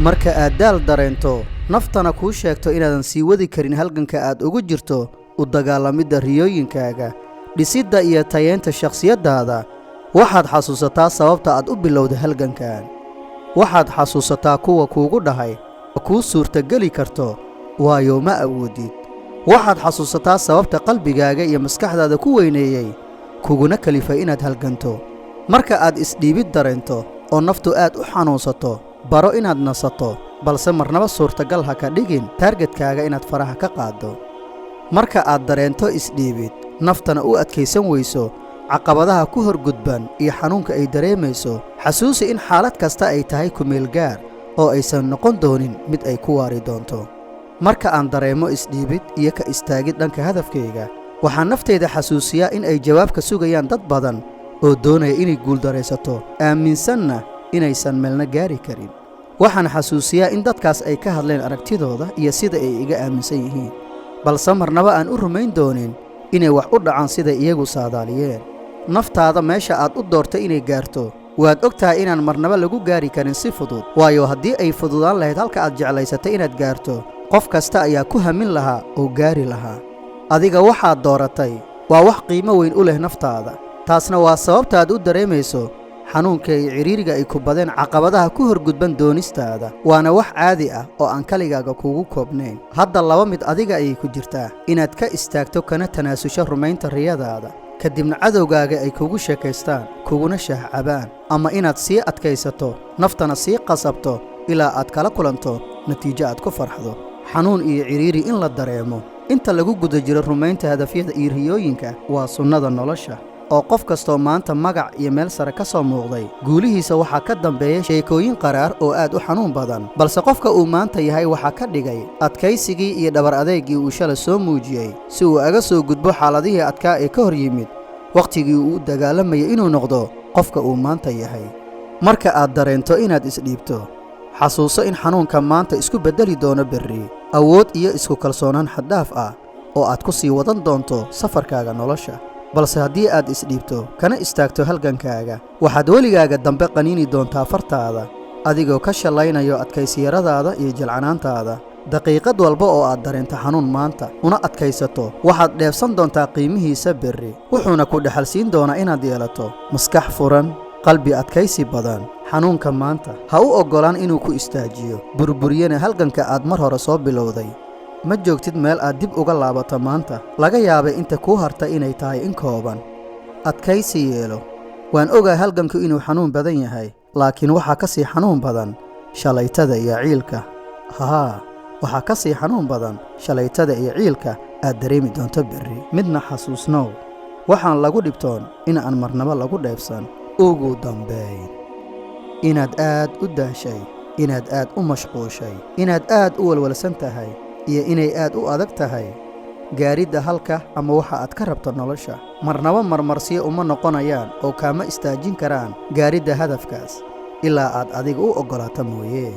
marka aad daal dareento naftana kuu sheegto inaadan sii wadi karin halganka aad ugu jirto u dagaalamidda riyooyinkaaga dhisidda iyo tayeenta shakhsiyaddaada waxaad xasuusataa sababta aad u bilowday halgankan waxaad xasuusataa kuwa kuugu dhahay kuu suurtageli karto waayo ma awoodid waxaad xasuusataa sababta qalbigaaga iyo maskaxdaada ku weyneeyey kuguna kalifay inaad halganto marka aad isdhiibid dareento oo naftu aad u xanuunsato baro inaad nasato balse marnaba suurtagal ha ka dhigin taargetkaaga inaad faraha ka qaado marka aad dareento isdhiibid naftana u adkaysan weyso caqabadaha ku horgudban iyo xanuunka ay dareemayso xasuusi in xaalad kasta ay tahay ku meel gaar oo aysan noqon doonin mid ay ku waari doonto marka aan dareemo isdhiibid iyo ka istaagid dhanka hadafkayga waxaan naftayda xasuusiyaa in ay jawaabka sugayaan dad badan oo doonaya inay guuldaraysato aaminsanna inaysan meelna gaari karin waxaan xasuusiyaa in dadkaas ay ka hadleen aragtidooda iyo sida ay iga aaminsan yihiin balse marnaba aan u rumayn doonin inay wax u dhacaan siday iyagu saadaaliyeen naftaada meesha aad u doortay inay gaarto waad og tahay inaan marnaba lagu gaari karin si fudud waayo haddii ay fududaan lahayd halka aad jeclaysatay inaad gaarto qof kasta ayaa ku hamin lahaa oo gaari lahaa adiga waxaad dooratay waa wax qiimo weyn u leh naftaada taasna waa sababta aad u dareemayso xanuunka iyo ciriiriga ay ku badeen caqabadaha ku horgudban doonistaada waana wax caadi ah oo aan kaligaaga kugu koobnayn hadda laba mid adiga ayay ku jirtaa inaad ka istaagto kana tanaasusho rumaynta riyadaada kadibna cadowgaaga ay kugu sheekaystaan kuguna shaahcabaan ama inaad sii adkaysato naftana sii qasabto ilaa aad kala kulanto natiijo aad ku farxdo xanuun iyo ciriiri in la dareemo inta lagu guda jiro rumaynta hadafyada iyo riyooyinka waa sunnada nolosha oo qof kastoo maanta magac iyo meel sare ka soo muuqday guulihiisa waxaa ka dambeeya sheekooyin qaraar oo aad u xanuun badan balse qofka uu maanta yahay waxaa ka dhigay adkaysigii iyo dhabar adeegii uu shalay soo muujiyey si uu aga soo gudbo xaaladihii adkaa ee ka hor yimid wakhtigii uu u dagaalamayay inuu noqdo qofka uu maanta yahay marka aad dareento inaad isdhiibto xasuuso in xanuunka maanta isku beddeli doono berri awood iyo isku kalsoonaan xaddhaaf ah oo aad ku sii wadan doonto safarkaaga nolosha balse haddii aad isdhiibto kana istaagto halgankaaga waxaad weligaaga dambe qaniini doontaa fartaada adigoo ka shallaynayo adkaysiyaradaada iyo jilcanaantaada daqiiqad walba oo aad dareento xanuun maanta una adkaysato waxaad dheefsan doontaa qiimihiisa berri wuxuuna ku dhexalsiin doonaa inaad yeelato maskax furan qalbi adkaysi badan xanuunka maanta ha u oggolaan inuu ku istaajiyo burburiyana halganka aad mar hore soo bilowday ma joogtid meel aad dib uga laabato maanta laga yaabay inta kuu harta inay tahay in kooban adkaysi yeelo waan ogaa halganku inuu xanuun badan yahay laakiin waxaa ka sii xanuun badan shalaytada iyo ciilka waxaa ka sii xanuun badan shalaytada iyo ciilka aad dareemi doonto berri midna xasuusnow waxaan lagu dhibtoon in aan marnaba lagu dheebsan ugu dambayn inaad aad u daashay inaad aad u mashquushay inaad aad u walwalsan tahay iyo inay aad u adag tahay gaaridda halka ama waxa aad ka rabto nolosha marnaba marmarsiyo uma noqonayaan oo kaama istaajin karaan gaaridda hadafkaas ilaa aad adiga u oggolaato mooyee